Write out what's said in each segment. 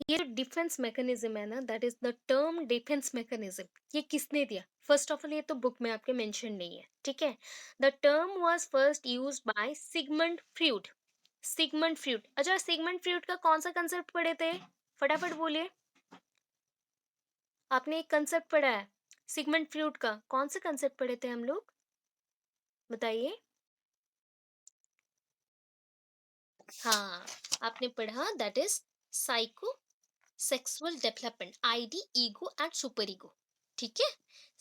ये जो defence mechanism है ना, that is the term defence mechanism. ये किसने दिया? फर्स्ट ऑफ ऑल ये तो बुक में आपके मेंशन नहीं है, ठीक है। The term was first used by Sigmund Freud. Sigmund Freud, अच्छा सिगमंड फ्रूड का कौन सा कंसेप्ट पढ़े थे? फटाफट बोलिए। आपने एक कंसेप्ट पढ़ा है सिगमंड फ्रूड का, कौन सा कंसेप्ट पढ़े थे हम लोग? बताइए। हाँ, आपने पढ़ा that is psycho sexual development, ID, ego and super ego. ठीक है,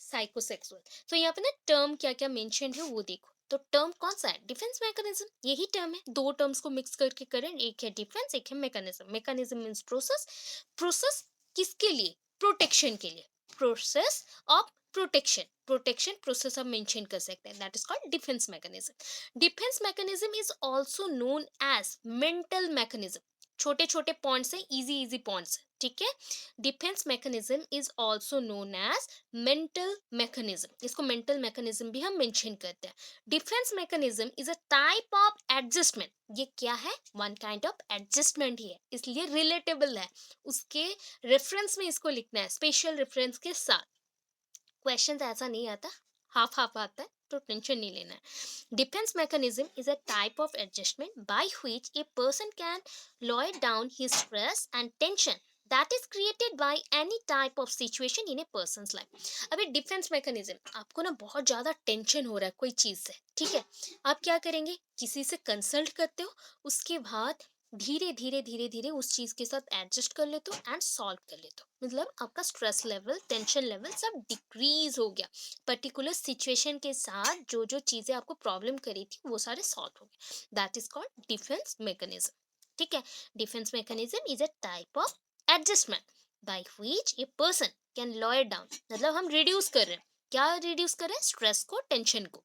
साइकोसेक्सुअल। तो यहाँ पे ना टर्म क्या क्या मेंशन है वो देखो। तो टर्म कौन सा है? डिफेंस मैकेनिज्म, यही टर्म है। दो टर्म्स को मिक्स करके करें, एक है डिफेंस, एक है mechanism. Mechanism means process. Process किसके लिए? प्रोटेक्शन के लिए। Process of protection, protection process आप मेंशन कर सकते हैं, that is called defence mechanism. Defence mechanism is also known as mental mechanism. छोटे छोटे पॉइंट्स है, इजी इजी पॉइंट्स, ठीक है। Defence mechanism is also known as mental mechanism, इसको मेंटल मैकेनिज्म भी हम मेंशन करते हैं। Defence mechanism is a type of adjustment. ये क्या है? वन काइंड ऑफ एडजस्टमेंट ही है, इसलिए रिलेटेबल है। उसके रेफरेंस में इसको लिखना है, स्पेशल रेफरेंस के साथ। क्वेश्चन ऐसा नहीं आता, हाफ हाफ आता है, तो टेंशन नहीं लेना है। Defence mechanism is a type of adjustment by which a person can lower down his stress and tension that is created by any type of situation in a person's life। अभी defence mechanism, आपको ना बहुत ज्यादा tension हो रहा है कोई चीज से, ठीक है। आप क्या करेंगे? किसी से कंसल्ट करते हो, उसके बाद धीरे धीरे धीरे धीरे उस चीज के साथ एडजस्ट कर लेते हो एंड सॉल्व कर लेते हो। मतलब आपका स्ट्रेस लेवल, टेंशन लेवल सब डिक्रीज हो गया। पर्टिकुलर सिचुएशन के साथ जो जो चीजें आपको प्रॉब्लम करी थी वो सारे सॉल्व हो गए, that is called defence mechanism. ठीक है, defence mechanism is a type of adjustment by which a person can lawyer down, मतलब हम रिड्यूस कर रहे हैं। क्या रिड्यूस कर रहे हैं? स्ट्रेस को, टेंशन को।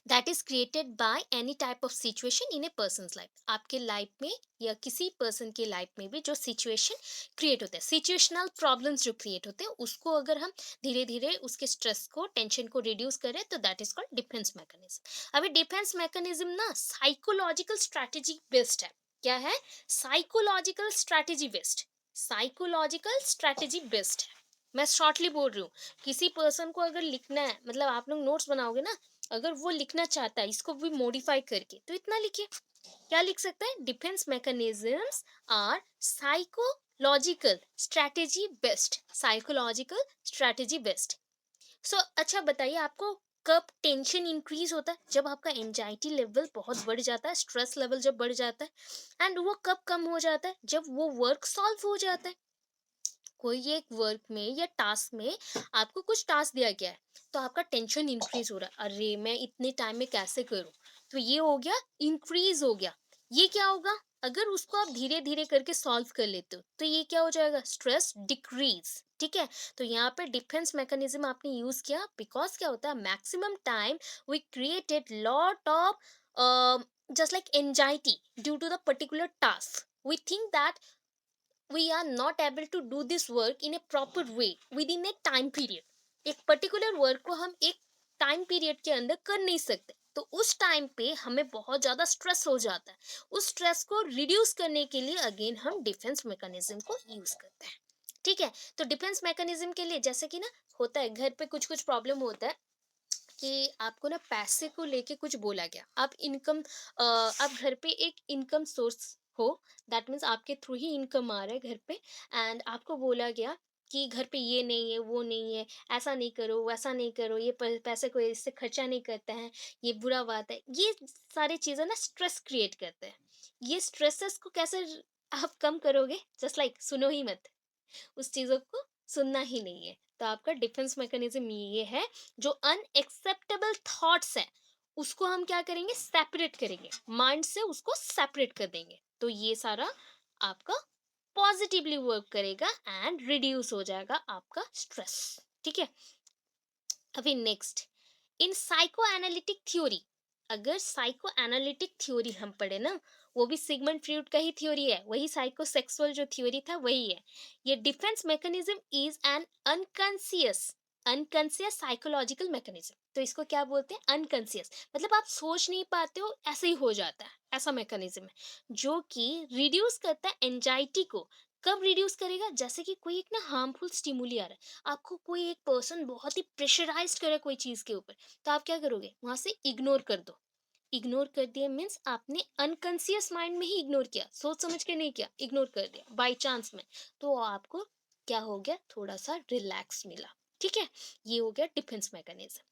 That is created by any type of situation in A persons life. आपके लाइफ में या किसी पर्सन के लाइफ में भी जो सिचुएशन क्रिएट होता है, सिचुएशनल प्रॉब्लम्स जो क्रिएट होते हैं, उसको अगर हम धीरे धीरे उसके स्ट्रेस को, टेंशन को रिड्यूस करें, तो that is called defence mechanism. अभी डिफेंस मैकेनिज्म ना साइकोलॉजिकल स्ट्रैटेजी बेस्ड है। क्या है? Psychological strategy based. Psychological strategy based है। मैं शॉर्टली बोल रही हूँ, किसी पर्सन को अगर लिखना है, मतलब आप लोग नोट्स बनाओगे ना, अगर वो लिखना चाहता है इसको भी मॉडिफाई करके, तो इतना लिखिए। क्या लिख सकता है? Defence mechanisms are psychological strategy based, psychological strategy based. So अच्छा बताइए, आपको कब टेंशन इंक्रीज होता है? जब आपका एंजाइटी लेवल बहुत बढ़ जाता है, स्ट्रेस लेवल जब बढ़ जाता है। एंड वो कब कम हो जाता है? जब वो वर्क सॉल्व हो जाता है। कोई एक वर्क में या टास्क में आपको कुछ टास्क दिया गया है, तो आपका टेंशन इंक्रीज हो रहा है, अरे मैं इतने टाइम में कैसे करूं, तो ये हो गया इंक्रीज हो गया। ये क्या होगा? अगर उसको आप धीरे धीरे करके सॉल्व कर लेते हो, तो ये क्या हो जाएगा? Stress decrease. ठीक है, तो यहाँ पे डिफेंस मैकेनिज्म आपने यूज किया, बिकॉज क्या होता है, maximum time we created lot of just like anxiety due to the particular task. We think that we are not able to do this work in a proper way within a time period। एक particular work को हम एक time period के अंदर कर नहीं सकते, तो उस टाइम पे हमें बहुत ज्यादा स्ट्रेस हो जाता है। उस स्ट्रेस को रिड्यूस करने के लिए अगेन हम डिफेंस मैकेनिज्म को यूज करते हैं। ठीक है, तो डिफेंस मैकेनिज्म के लिए जैसे कि ना होता है, घर पे कुछ कुछ प्रॉब्लम होता है कि आपको ना पैसे को लेके कुछ बोला गया, आप घर पे एक इनकम सोर्स हो, दैट मीन्स आपके थ्रू ही इनकम आ रहा है घर पे। एंड आपको बोला गया कि घर पे ये नहीं है, वो नहीं है, ऐसा नहीं करो, वैसा नहीं करो, ये पैसे को इससे खर्चा नहीं करता है, ये बुरा बात है। ये सारी चीज़ें ना स्ट्रेस क्रिएट करते हैं। ये स्ट्रेसेस को कैसे आप कम करोगे? जस्ट लाइक सुनो ही मत, उस चीज़ों को सुनना ही नहीं है। तो आपका डिफेंस मैकेनिज्म ये है, जो अनएक्सेप्टेबल थॉट्स है उसको हम क्या करेंगे? सेपरेट करेंगे, माइंड से उसको सेपरेट कर देंगे। तो ये सारा आपका पॉजिटिवली वर्क करेगा एंड रिड्यूस हो जाएगा आपका स्ट्रेस। ठीक है, अभी नेक्स्ट, इन साइको एनालिटिक थ्योरी, अगर साइको एनालिटिक थ्योरी हम पढ़े ना, वो भी सिगमंड फ्रूड का ही थ्योरी है, वही साइकोसेक्सुअल जो थ्योरी था वही है। ये defence mechanism is an unconscious, unconscious psychological mechanism. तो इसको क्या बोलते हैं? अनकॉन्सियस, मतलब आप सोच नहीं पाते हो, ऐसे ही हो जाता है, ऐसा मैकेनिज्म है जो कि रिड्यूस करता है एंजाइटी को, कब रिड्यूस करेगा? जैसे कि कोई एक ना हार्मफुल स्टिमुली आ रहा है, आपको कोई एक पर्सन बहुत ही प्रेशराइज़्ड करे कोई चीज़ के ऊपर, तो आप क्या करोगे? वहाँ से इग्नोर कर दो। इग्नोर कर दिया मीन्स आपने अनकॉन्शियस माइंड में ही इग्नोर किया, सोच समझ के नहीं किया, इग्नोर कर दिया बाय चांस में। तो आपको क्या हो गया? थोड़ा-सा रिलैक्स मिला, ठीक है? ये हो गया डिफेंस मैकेनिज़्म।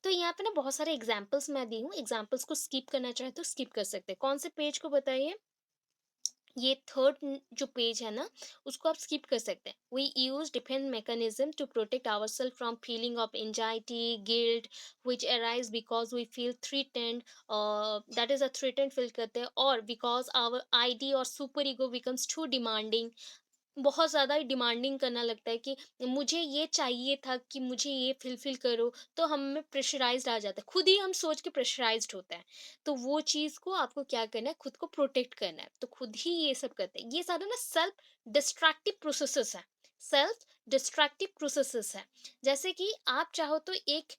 तो यहाँ पे ना बहुत सारे एग्ज़ाम्पल्स मैं दी हूँ, एग्ज़ाम्पल्स को स्किप करना चाहे तो स्किप कर सकते हैं। कौन से पेज को बताइए? ये थर्ड जो पेज है ना, उसको आप स्किप कर सकते हैं। We use defence mechanism to protect ourselves from feeling of anxiety, guilt which arise because we feel threatened, that is a threatened feel करते हैं, और बिकॉज आवर आईडी और super ego becomes too demanding, बहुत ज़्यादा ही demanding करना लगता है कि मुझे ये चाहिए था कि मुझे ये फुलफ़िल करो, तो हम में प्रेशराइज़्ड आ जाता है। खुद ही हम सोच के प्रेशराइज़्ड होते हैं। तो वो चीज़ को आपको क्या करना है, खुद को प्रोटेक्ट करना है। तो खुद ही ये सब करते हैं। ये सारे ना सेल्फ डिस्ट्रैक्टिव प्रोसेसेस हैं। सेल्फ डिस्ट्रैक्टिव प्रोसेसेस हैं। जैसे कि आप चाहो तो एक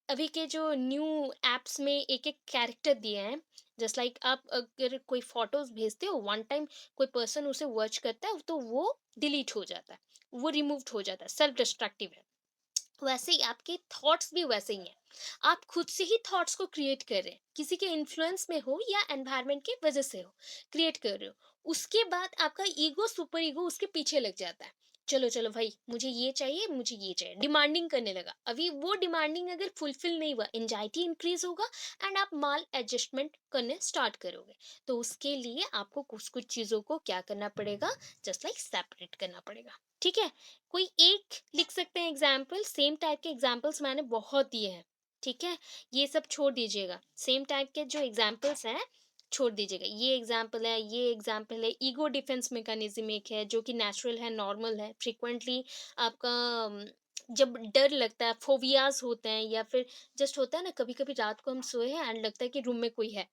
अभी के जो न्यू ऐप्स में एक-एक कैरेक्टर दिए हैं, जस्ट लाइक आप अगर कोई फ़ोटोज़ भेजते हो, वन टाइम कोई पर्सन उसे वॉच करता है, तो वो डिलीट हो जाता है, वो रिमूव्ड हो जाता है, सेल्फ डिस्ट्रक्टिव है। वैसे ही आपके थॉट्स भी वैसे ही हैं। आप खुद से ही थॉट्स को क्रिएट कर रहे हैं, किसी के इन्फ्लुएंस में हो या एनवायरनमेंट की वजह से हो, क्रिएट कर रहे हो। उसके बाद आपका ईगो, सुपर ईगो उसके पीछे लग जाता है। चलो चलो भाई, मुझे ये चाहिए, मुझे ये चाहिए, डिमांडिंग करने लगा। अभी वो डिमांडिंग अगर फुलफिल नहीं हुआ, एंजाइटी इंक्रीज होगा एंड आप माल एडजस्टमेंट करने स्टार्ट करोगे। तो उसके लिए आपको कुछ कुछ चीज़ों को क्या करना पड़ेगा? जस्ट लाइक सेपरेट करना पड़ेगा, ठीक है? कोई एक लिख सकते हैं एग्जाम्पल, सेम टाइप के एग्जाम्पल्स मैंने बहुत दिए हैं, ठीक है? ये सब छोड़ दीजिएगा, सेम टाइप के जो एग्जाम्पल्स हैं छोड़ दीजिएगा। ये एग्जाम्पल है, ये एग्जाम्पल है। ईगो डिफेंस मैकेनिज्म एक है जो कि नेचुरल है, नॉर्मल है। फ्रीक्वेंटली आपका जब डर लगता है, फोबियाज होते हैं, या फिर जस्ट होता है ना, कभी कभी रात को हम सोए हैं एंड लगता है कि रूम में कोई है,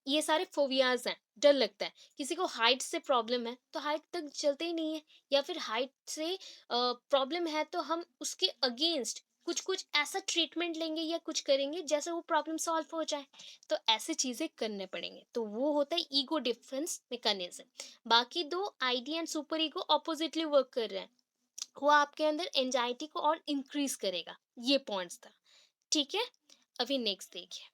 ये सारे फोबियाज हैं। डर लगता है, किसी को हाइट से प्रॉब्लम है तो हाइट तक चलते ही नहीं है, या फिर हाइट से प्रॉब्लम है तो हम उसके अगेंस्ट कुछ कुछ ऐसा ट्रीटमेंट लेंगे या कुछ करेंगे जैसे वो प्रॉब्लम सॉल्व हो जाए। तो ऐसे चीजें करने पड़ेंगे, तो वो होता है ईगो डिफेंस मैकेनिज्म। बाकी दो ID and super ego oppositely work कर रहे हैं, वो आपके अंदर एंजाइटी को और इंक्रीज करेगा। ये पॉइंट्स था, ठीक है? अभी नेक्स्ट देखिए।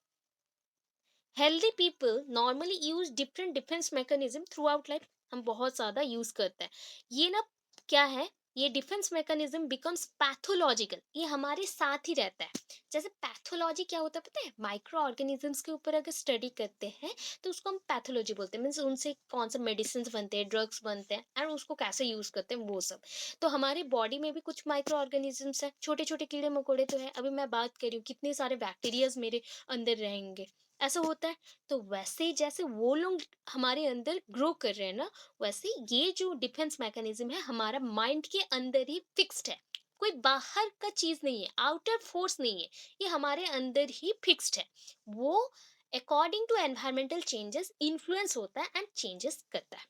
Healthy people normally use different defence mechanism through out life. हम बहुत ज्यादा यूज करते हैं ये ना। क्या है? ये डिफेंस मैकेनिज्म बिकम्स पैथोलॉजिकल, ये हमारे साथ ही रहता है। जैसे पैथोलॉजी क्या होता है पता है? माइक्रो ऑर्गेनिजम्स के ऊपर अगर स्टडी करते हैं तो उसको हम पैथोलॉजी बोलते हैं। मीन्स उनसे कौन सा मेडिसिन बनते हैं, ड्रग्स बनते हैं, एंड उसको कैसे यूज करते हैं, वो सब। तो हमारे बॉडी में भी कुछ माइक्रो ऑर्गेनिजम्स हैं, छोटे छोटे कीड़े मकोड़े तो हैं। अभी मैं बात कर रही हूँ, कितने सारे बैक्टीरियाज मेरे अंदर रहेंगे, ऐसा होता है। तो वैसे ही जैसे वो लोग हमारे अंदर ग्रो कर रहे हैं ना, वैसे ये जो डिफेंस मैकेनिज्म है हमारा माइंड के अंदर ही फिक्स्ड है। कोई बाहर का चीज नहीं है, आउटर फोर्स नहीं है, ये हमारे अंदर ही फिक्स्ड है। वो according to environmental changes influence होता है एंड चेंजेस करता है,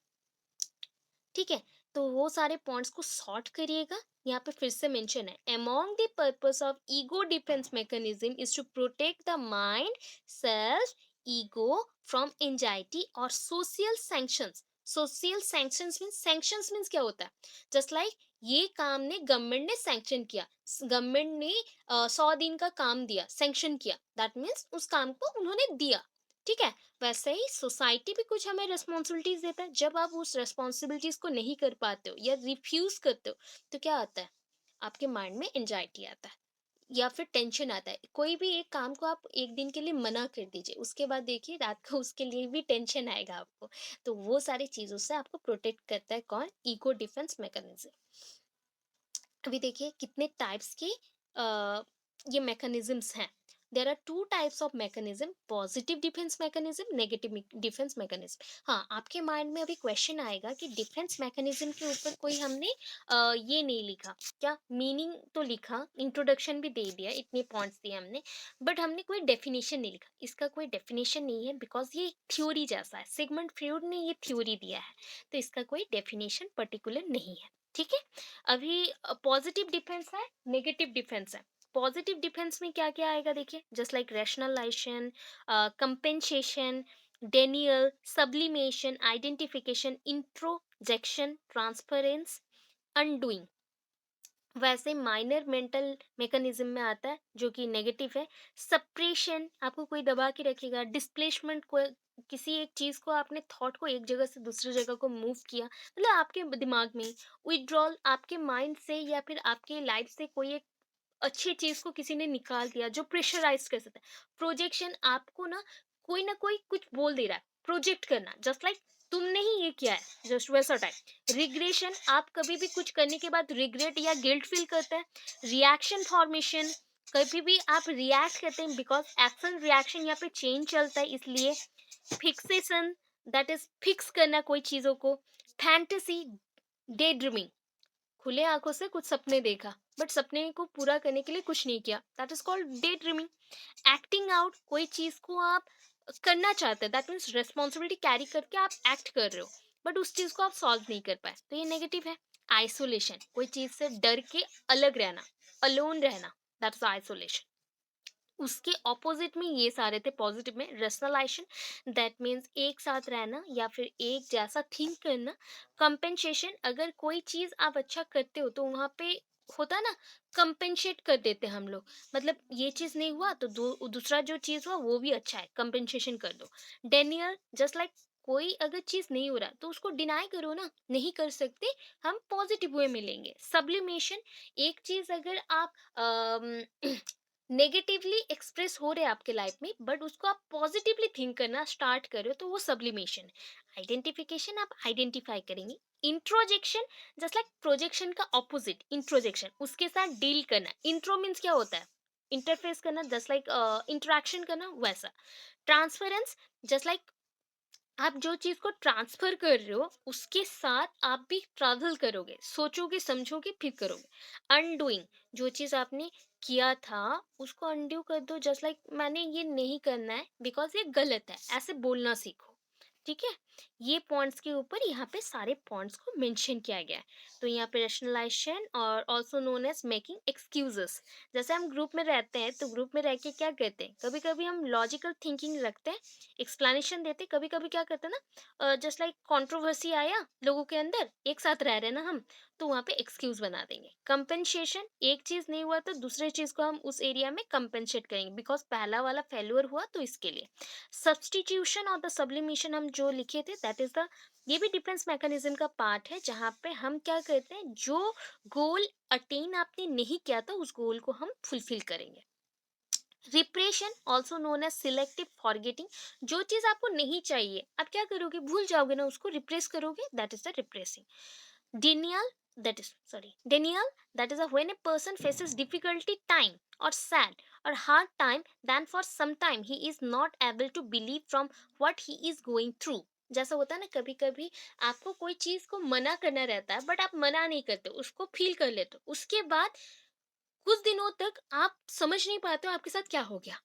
ठीक है? तो वो सारे पॉइंट्स को सॉर्ट करिएगा। यहाँ पे फिर से मेंशन है, among the purpose of ego defence mechanism is to protect the mind, self, ego from anxiety और social sanctions. Social sanctions means क्या होता है? जस्ट लाइक ये काम ने गवर्नमेंट ने सैंक्शन किया, गवर्नमेंट ने 100 दिन का काम दिया, सैंक्शन किया, दैट मीन्स उस काम को उन्होंने दिया, ठीक है? वैसे ही सोसाइटी भी कुछ हमें रिस्पॉन्सिबिलिटीज देता है। जब आप उस रिस्पॉन्सिबिलिटीज को नहीं कर पाते हो या रिफ्यूज करते हो, तो क्या आता है? आपके माइंड में एंजाइटी आता है या फिर टेंशन आता है। कोई भी एक काम को आप एक दिन के लिए मना कर दीजिए, उसके बाद देखिए रात को उसके लिए भी टेंशन आएगा आपको। तो वो सारी चीजों से आपको प्रोटेक्ट करता है कौन? Ego defence mechanism. अभी देखिए कितने टाइप्स के ये मैकेनिज्म्स हैं। There are two types of mechanism, positive defence mechanism, negative defence mechanism. हाँ, आपके माइंड में अभी क्वेश्चन आएगा कि डिफेंस मैकेनिज्म के ऊपर कोई हमने ये नहीं लिखा क्या? मीनिंग तो लिखा, इंट्रोडक्शन भी दे दिया, इतने पॉइंट्स दिए हमने, बट हमने कोई डेफिनेशन नहीं लिखा। इसका कोई डेफिनेशन नहीं है बिकॉज ये थ्योरी जैसा है, सिगमंड फ्रॉइड ने ये थ्योरी दिया है, तो इसका कोई डेफिनेशन पर्टिकुलर नहीं है, ठीक है? अभी पॉजिटिव डिफेंस है, नेगेटिव डिफेंस है। पॉजिटिव डिफेंस में क्या क्या आएगा देखिए, just like rationalisation, compensation, denial, sublimation, identification, introjection, transference, undoing. वैसे माइनर मेंटल मैकेनिज्म में आता है जो कि नेगेटिव है। सप्रेशन, आपको कोई दबा के रखेगा। डिस्प्लेसमेंट, को किसी एक चीज को आपने थॉट को एक जगह से दूसरी जगह को मूव किया, मतलब आपके दिमाग में। विड्रॉल, आपके माइंड से या फिर आपके लाइफ से कोई एक अच्छी चीज को किसी ने निकाल दिया जो प्रेशराइज कर सकता है। प्रोजेक्शन, आपको ना कोई कुछ बोल दे रहा है, प्रोजेक्ट करना, जस्ट लाइक तुमने ही ये किया है, जस्ट वैसा टाइप। रिग्रेशन, आप कभी भी कुछ करने के बाद रिग्रेट या गिल्ट फील करते हैं। रिएक्शन फॉर्मेशन, कभी भी आप रिएक्ट करते हैं बिकॉज एक्शन रिएक्शन यहाँ पे चेंज चलता है इसलिए। फिक्सेशन, दैट इज फिक्स करना कोई चीजों को। फैंटेसी, डे ड्रीमिंग, खुले आंखों से कुछ सपने देखा बट सपने को पूरा करने के लिए कुछ नहीं किया, that is called day dreaming. Acting out, कोई चीज को आप करना चाहते हैं, दैट मीन्स रेस्पॉन्सिबिलिटी कैरी करके आप एक्ट कर रहे हो बट उस चीज को आप सॉल्व नहीं कर पाए, तो ये नेगेटिव है। आइसोलेशन, कोई चीज से डर के अलग रहना, अलोन रहना, दैट इज आइसोलेशन। उसके ऑपोजिट में ये सारे थे पॉजिटिव में। रैशनलाइजेशन, दैट मीन्स एक साथ रहना या फिर एक जैसा थिंक करना। कंपेंसेशन, अगर कोई चीज आप अच्छा करते हो तो वहां पे होता है ना, कंपेंसेट कर देते हैं हम लोग, मतलब ये चीज नहीं हुआ तो दूसरा जो चीज हुआ वो भी अच्छा है, कंपेंसेशन कर दो। डेनियल, जस्ट लाइक कोई अगर चीज नहीं हो रहा तो उसको डिनाई करो ना, नहीं कर सकते, हम पॉजिटिव वे में लेंगे। सब्लिमेशन, एक चीज अगर आप नेगेटिवली एक्सप्रेस हो रहे हैं आपके लाइफ में बट उसको आप पॉजिटिवली थिंक करना स्टार्ट कर रहे हो तो वो सब्लिमेशन। आइडेंटिफिकेशन, आप आइडेंटिफाई करेंगे। इंट्रोजेक्शन, जस्ट लाइक प्रोजेक्शन का ऑपोजिट इंट्रोजेक्शन, उसके साथ डील करना। इंट्रो मीन्स क्या होता है, इंटरफेस करना, जस्ट लाइक इंटरेक्शन करना, वैसा। ट्रांसफरेंस, जस्ट लाइक आप जो चीज को ट्रांसफर कर रहे हो उसके साथ आप भी ट्रैवल करोगे, सोचोगे समझोगे फिर करोगे। अनडूइंग, जो चीज आपने किया था उसको अनडू कर दो, जस्ट लाइक मैंने ये नहीं करना है बिकॉज ये गलत है, ऐसे बोलना सीखो। ठीक है, ये पॉइंट्स के ऊपर यहाँ पे सारे पॉइंट्स को मेंशन किया गया है। तो यहाँ पे रेशनलाइजेशन और also known as making excuses. जैसे हम ग्रुप में रहते हैं तो ग्रुप में रह के क्या करते हैं, कभी कभी हम लॉजिकल थिंकिंग रखते हैं, एक्सप्लेनेशन देते, कभी कभी क्या करते हैं ना, जस्ट लाइक कंट्रोवर्सी आया लोगों के अंदर, एक साथ रह रहे हैं ना हम, तो वहाँ पे एक्सक्यूज बना देंगे। कंपेंसेशन, एक चीज नहीं हुआ तो दूसरे चीज को हम उस एरिया में कंपेंसेट करेंगे बिकॉज पहला वाला फेल्यूर हुआ तो इसके लिए। सब्सटीट्यूशन और द सब्लिमेशन हम जो लिखे थे दैट इज द, ये भी डिफेंस मैकेनिज्म का पार्ट है जहाँ पे हम क्या करते हैं, जो गोल अटेन आपने नहीं किया था उस गोल को हम फुलफिल करेंगे। Repression, also known as selective forgetting, जो चीज आपको नहीं चाहिए आप क्या करोगे, भूल जाओगे ना उसको, रिप्रेस करोगे, that is the repressing. Denial, that is sorry denial, that is a when a person faces difficulty time or sad or hard time, then for some time he is not able to believe from what he is going through। जैसा होता है ना, कभी कभी आपको कोई चीज को मना करना रहता है बट आप मना नहीं करते, उसको फील कर लेते हो, उसके बाद कुछ दिनों तक आप समझ नहीं पाते हो आपके साथ क्या हो गया।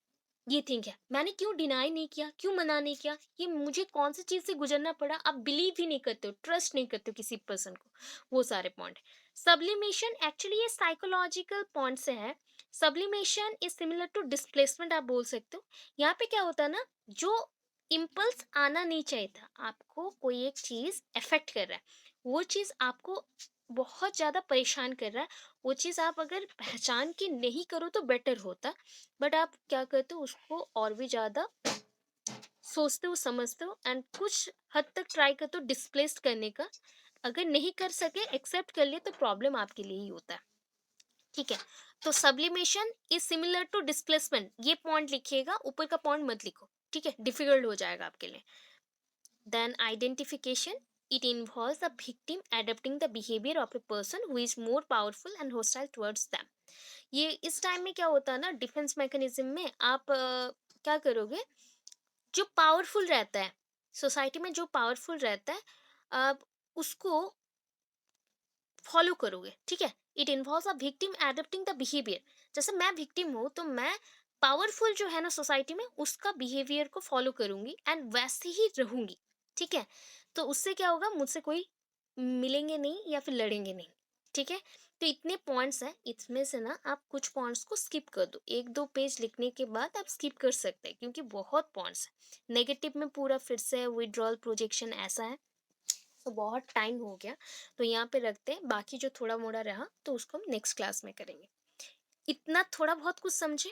ये थिंक है, मैंने क्यों डिनाई नहीं किया, क्यों मना नहीं किया, ये मुझे कौन सी चीज से गुजरना पड़ा, आप बिलीव ही नहीं करते हो, ट्रस्ट नहीं करते हो किसी पर्सन को, वो सारे पॉइंट। सब्लिमेशन, एक्चुअली ये साइकोलॉजिकल पॉइंट से है। Sublimation is similar to displacement, आप बोल सकते हो। यहाँ पे क्या होता है ना, जो इम्पल्स आना नहीं चाहिए था, आपको कोई एक चीज अफेक्ट कर रहा है, वो चीज आपको बहुत ज्यादा परेशान कर रहा है, वो चीज आप अगर पहचान के नहीं करो तो बेटर होता, बट आप क्या करते हो उसको और भी ज्यादा सोचते हो समझते हो एंड कुछ हद तक ट्राई करते हो डिस्प्लेस करने का। अगर नहीं कर सके एक्सेप्ट कर लिए तो प्रॉब्लम आपके लिए ही होता है। ठीक है, तो sublimation is similar to displacement, ये पॉइंट लिखिएगा, ऊपर का पॉइंट मत लिखो, ठीक है, डिफिकल्ट हो जाएगा आपके लिए। Then identification, it involves the victim adapting the behavior of a person who is more powerful and hostile towards them। ये इस टाइम में क्या होता है ना, डिफेंस मैकेनिज्म में आप क्या करोगे, जो पावरफुल रहता है सोसाइटी में, जो पावरफुल रहता है आप उसको फॉलो करोगे। ठीक है, it involves a victim adopting the behaviour, जैसे मैं विक्टिम हूँ तो मैं पावरफुल जो है ना सोसाइटी में उसका बिहेवियर को फॉलो करूंगी एंड वैसे ही रहूंगी। ठीक है, तो उससे क्या होगा, मुझसे कोई मिलेंगे नहीं या फिर लड़ेंगे नहीं। ठीक है, तो इतने पॉइंट्स हैं, इसमें से ना आप कुछ पॉइंट्स को स्किप कर दो, एक दो पेज लिखने के बाद आप स्किप कर सकते हैं क्योंकि बहुत पॉइंट्स हैं। नेगेटिव में पूरा फिर से विड्रॉल प्रोजेक्शन ऐसा है, तो बहुत टाइम हो गया, तो यहाँ पे रखते हैं, बाकी जो थोड़ा मोड़ा रहा तो उसको हम नेक्स्ट क्लास में करेंगे। इतना थोड़ा बहुत कुछ समझे?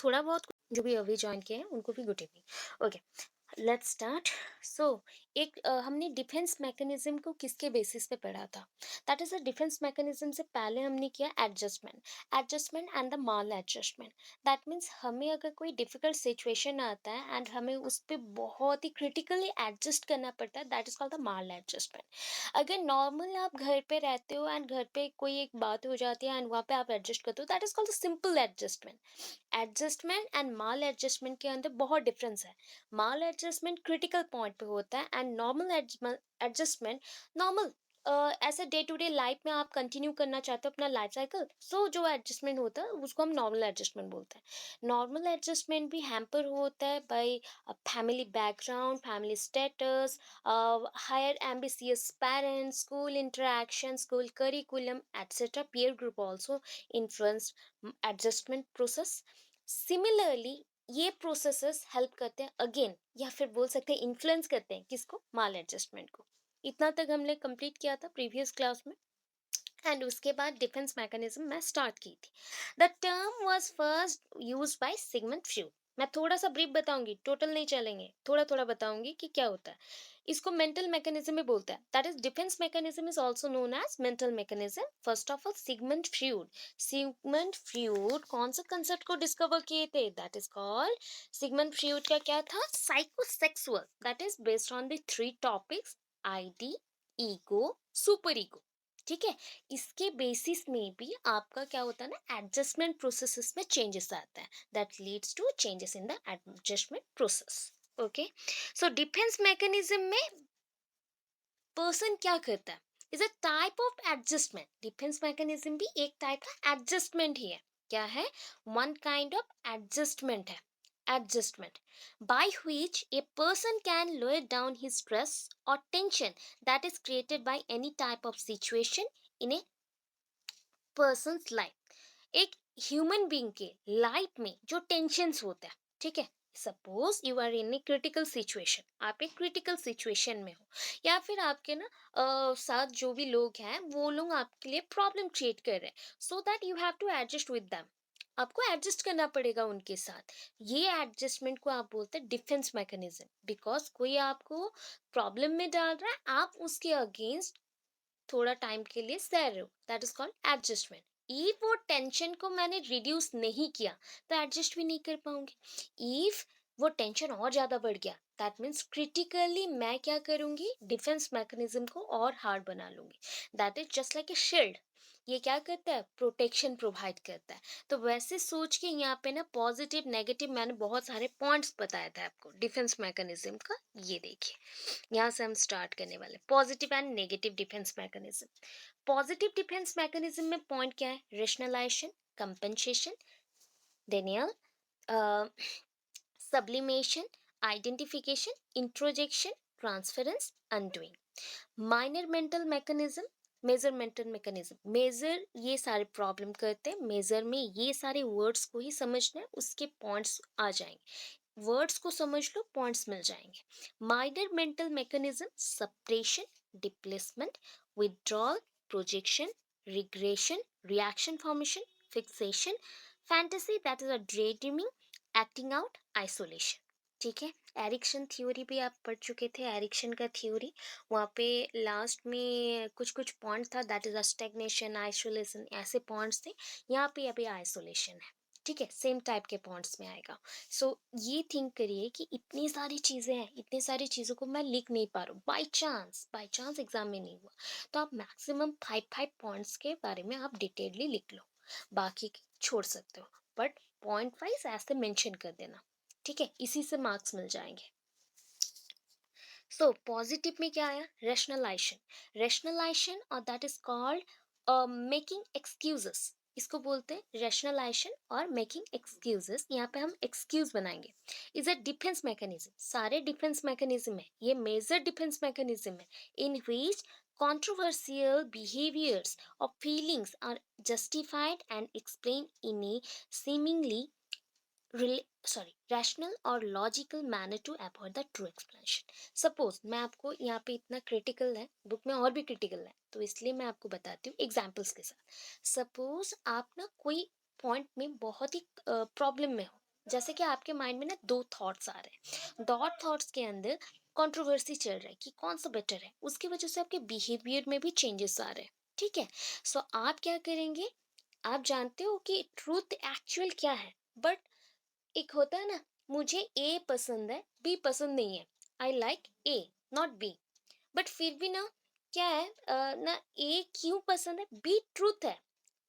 थोड़ा बहुत जो भी अभी ज्वाइन किए हैं उनको भी good evening. Okay, let's start. So एक हमने डिफेंस मैकेनिज्म को किसके बेसिस पे पढ़ा था? That is a defence mechanism से पहले हमने किया adjustment, adjustment and the mall adjustment. That means हमें अगर कोई डिफिकल्ट सिचुएशन आता है एंड हमें उस पर बहुत ही क्रिटिकली एडजस्ट करना पड़ता है, that is called the mall adjustment. अगर नॉर्मल आप घर पे रहते हो एंड घर पे कोई एक बात हो जाती है एंड वहाँ पे आप एडजस्ट करते हो, that is called the simple adjustment. Adjustment and mall adjustment के अंदर बहुत डिफरेंस है। माल एडजस्टमेंट क्रिटिकल पॉइंट पे होता है एंड नॉर्मल एडजस्टमेंट नॉर्मल ऐसे डे टू डे लाइफ में आप कंटिन्यू करना चाहते हो अपना लाइफ साइकिल, सो जो एडजस्टमेंट होता है उसको हम नॉर्मल एडजस्टमेंट बोलते हैं। नॉर्मल एडजस्टमेंट भी हैम्पर होता है by family background, family status, higher ambitious parents, school interaction, school curriculum etcetera. Peer group also influence adjustment process. Similarly ये प्रोसेसेस हेल्प करते हैं अगेन, या फिर बोल सकते हैं इन्फ्लुएंस करते हैं किसको? माल एडजस्टमेंट को। इतना तक हमने कंप्लीट किया था प्रीवियस क्लास में, एंड उसके बाद डिफेंस मैकेनिज्म मैं स्टार्ट की थी। The term was first used by Sigmund Freud. मैं थोड़ा सा ब्रीफ बताऊंगी, टोटल नहीं चलेंगे, थोड़ा थोड़ा बताऊंगी कि क्या होता है। इसको मेंटल मैकेनिज्म भी बोलते हैं, that is defence mechanism is also known as mental mechanism. First of all Sigmund Freud कौन सा कंसेप्ट को डिस्कवर किए थे? That is called, Sigmund Freud का क्या था? Psychosexual, that is based on the three topics, id, ego, super ego. ठीक है, इसके बेसिस में भी आपका क्या होता है ना, एडजस्टमेंट प्रोसेसेस में चेंजेस आता है, that leads to changes in the adjustment process. Okay, so defence mechanism में पर्सन क्या करता है? Is a type of adjustment. Defence mechanism भी एक टाइप का एडजस्टमेंट ही है। क्या है? वन काइंड ऑफ एडजस्टमेंट है। Adjustment by which a person can lower down his stress or tension that is created by any type of situation in a person's life। एक human being के life में जो tensions होता है, ठीक है, suppose you are in a critical situation, आप एक क्रिटिकल सिचुएशन में हो, या फिर आपके ना साथ जो भी लोग हैं वो लोग आपके लिए प्रॉब्लम क्रिएट कर रहे हैं, so that you have to adjust with them. आपको एडजस्ट करना पड़ेगा उनके साथ। ये एडजस्टमेंट को आप बोलते हैं डिफेंस मैकेनिज्म, बिकॉज कोई आपको प्रॉब्लम में डाल रहा है, आप उसके अगेंस्ट थोड़ा टाइम के लिए सह रहे हो, that is called adjustment. If वो टेंशन को मैंने रिड्यूस नहीं किया तो एडजस्ट भी नहीं कर पाऊंगी। इफ वो टेंशन और ज्यादा बढ़ गया, दैट मीन्स क्रिटिकली मैं क्या करूंगी? डिफेंस मैकेनिज्म को और हार्ड बना लूंगी। That is just like A shield. ये क्या करता है? प्रोटेक्शन प्रोवाइड करता है। तो वैसे सोच के यहाँ पे ना पॉजिटिव नेगेटिव मैंने बहुत सारे पॉइंट्स बताया था आपको डिफेंस मैकेनिज्म का। ये देखिए, यहाँ से हम स्टार्ट करने वाले positive and negative defence mechanism. Positive defence mechanism में पॉइंट क्या है? Rationalisation, compensation, denial, sublimation, identification, introjection, transference, undoing। Minor mental mechanism, major mental mechanism. Major ये सारे प्रॉब्लम करते हैं, मेजर में ये सारे वर्ड्स को ही समझना है, उसके पॉइंट्स आ जाएंगे। वर्ड्स को समझ लो, पॉइंट्स मिल जाएंगे। Minor mental mechanism, suppression, displacement, withdrawal, projection, regression, reaction formation, fixation, fantasy that is a dre dreaming, acting out, isolation. ठीक है, एरिक्सन थ्योरी भी आप पढ़ चुके थे, एरिक्सन का थ्योरी। वहाँ पे लास्ट में कुछ कुछ पॉइंट था, that is a stagnation, isolation, ऐसे पॉइंट्स थे। यहाँ पे अभी आइसोलेशन है। ठीक है, सेम टाइप के पॉइंट्स में आएगा। सो ये थिंक करिए कि इतनी सारी चीज़ें हैं, इतनी सारी चीज़ों को मैं लिख नहीं पा रहा हूँ, बाई चांस एग्जाम में नहीं हुआ, तो आप मैक्सिमम 5 पॉइंट्स के बारे में आप डिटेलली लिख लो, बाकी छोड़ सकते हो, बट पॉइंट वाइज ऐसे मेंशन कर देना। ठीक है, इसी से मार्क्स मिल जाएंगे। सो पॉजिटिव में क्या आया? रेशनलाइजेशन। रेशनलाइजेशन और that is called making excuses. इसको बोलते हैं रेशनलाइजेशन और मेकिंग एक्सक्यूजेस। यहाँ पे हम एक्सक्यूज बनाएंगे। Is a defence mechanism. सारे डिफेंस मैकेनिज्म है, ये मेजर डिफेंस मैकेनिज्म है इन विच controversial behaviors or feelings are justified and explained in a seemingly sorry rational और logical manner to avoid the true explanation. Suppose मैं आपको यहाँ पे इतना क्रिटिकल है, बुक में और भी क्रिटिकल है, तो इसलिए मैं आपको बताती हूँ एग्जाम्पल्स के साथ। सपोज आप ना कोई पॉइंट में बहुत ही प्रॉब्लम में हो, जैसे कि आपके माइंड में ना दो थॉट्स आ रहे हैं, दो थॉट्स के अंदर कंट्रोवर्सी चल रहा है कि कौन सा बेटर है, उसकी वजह से आपके बिहेवियर में भी चेंजेस आ रहे हैं। ठीक है, सो आप क्या करेंगे, आप जानते हो कि ट्रूथ एक्चुअल क्या है, बट एक होता है ना, मुझे ए पसंद है बी पसंद नहीं है, I like a not be, but फिर भी ना क्या है, ना ए क्यों पसंद है, बी ट्रूथ है,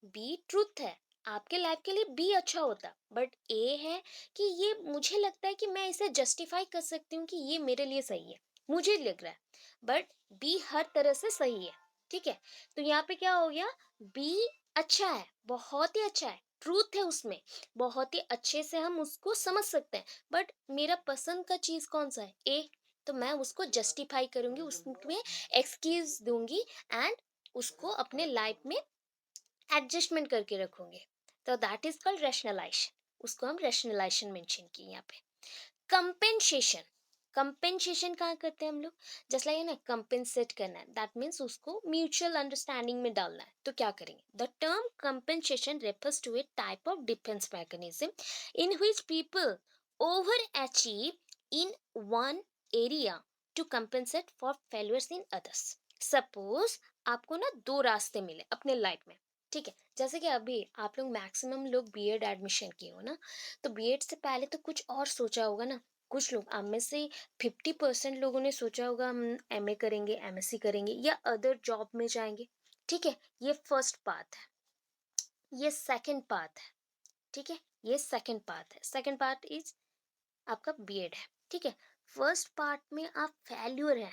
बी ट्रूथ है, आपके लाइफ के लिए बी अच्छा होता, बट ए है कि ये मुझे लगता है कि मैं इसे जस्टिफाई कर सकती हूँ कि ये मेरे लिए सही है, मुझे लग रहा है, बट बी हर तरह से सही है। ठीक है, तो यहाँ पे क्या हो गया, बी अच्छा है, बहुत ही अच्छा है, ट्रूथ है उसमें, बहुत ही अच्छे से हम उसको समझ सकते हैं, बट मेरा पसंद का चीज कौन सा है, ए, तो मैं उसको जस्टिफाई करूंगी, उसमें एक्सक्यूज दूंगी, एंड उसको अपने लाइफ में एडजस्टमेंट करके रखोगे, तो दैट इज कॉल्ड रैशनलाइजेशन। उसको हम रैशनलाइजेशन मेंशन किए यहाँ पे। कंपेंसेशन, कंपेंसेशन कहाँ करते हैं हम लोग, जस्ट लाइक ना कंपेंसेट करना है, दैट मीन्स उसको म्यूचुअल अंडरस्टैंडिंग में डालना है, तो क्या करेंगे, the term compensation refers to a type of defence mechanism in which people over achieve in one area to compensate for failures in others. Suppose आपको ना दो रास्ते मिले अपने लाइफ में, ठीक है, जैसे कि अभी आप लोग मैक्सिमम लोग बीएड एडमिशन किए हो ना, तो बीएड से पहले तो कुछ और सोचा होगा ना, कुछ लोग आप में से 50% लोगों ने सोचा होगा हम एमए करेंगे, एमएससी करेंगे या अदर जॉब में जाएंगे। ठीक है, ये फर्स्ट पाथ है, ये सेकंड पाथ है। ठीक है, ये सेकंड पाथ है, सेकंड पार्ट इज आपका बीएड है। ठीक है, फर्स्ट पार्ट में आप फेल्यूर है,